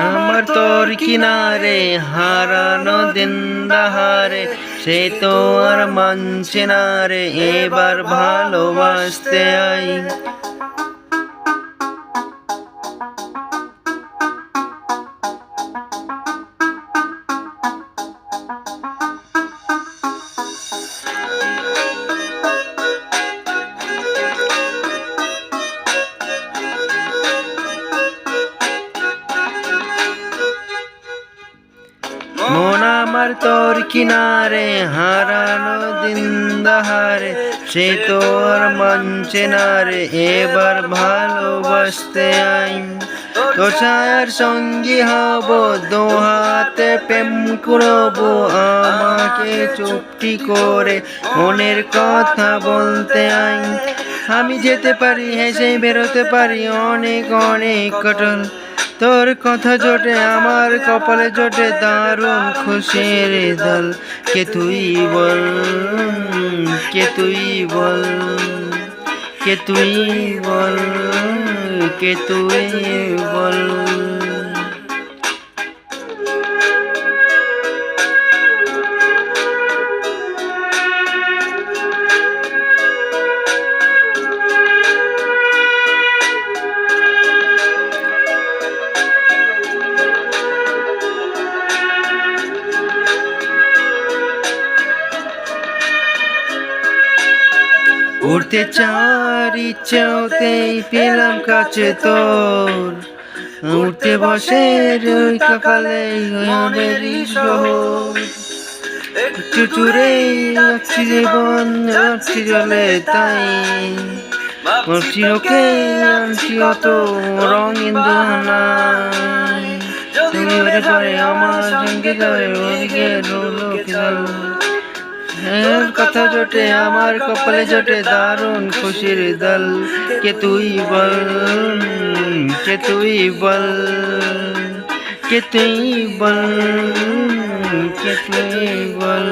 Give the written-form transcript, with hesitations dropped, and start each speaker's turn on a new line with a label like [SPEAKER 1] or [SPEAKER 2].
[SPEAKER 1] আমার তোর কিনারে হারানো দিন দাহারে, সে তো আর মানছে না রে এবার ভালোবাসতে আই। মন আমার তোর কিনারে হারানো দিন দাহারে, সে তোর মানছে না রে এবার ভালোবাসতে আই। তো ছায়ার সঙ্গী হব, দু হাতে প্রেম করব, আমাকে চুপটি করে মনের কথা বলতে আই। আমি যেতে পারি হেসে বেরোতে পারি অনেক অনেক কঠোর, তোর কথা জোটে আমার কপালে জোটে দারুণ খুশির দল। কে তুই বল, কে তুই বল, কে তুই বল, কে তুই বল। উড়তে চাওয়ার ইচ্ছাতেই পেলাম কাছে তোর, উঠতে বসে রই কপালে ওদেরই শহর। চুচুরে যাচ্ছি জীবন যাচ্ছি জলে তাই, বলছি ওকে আনছি অত রঙিন দোহানায়। তুমি ওরে পরে আমার সঙ্গে যাবে ওদিকে কথা জোটে আমার কপালে জোটে দারুণ খুশির দল। কে তুই বল, কে তুই বল, কে তুই বল, কে তুই বল।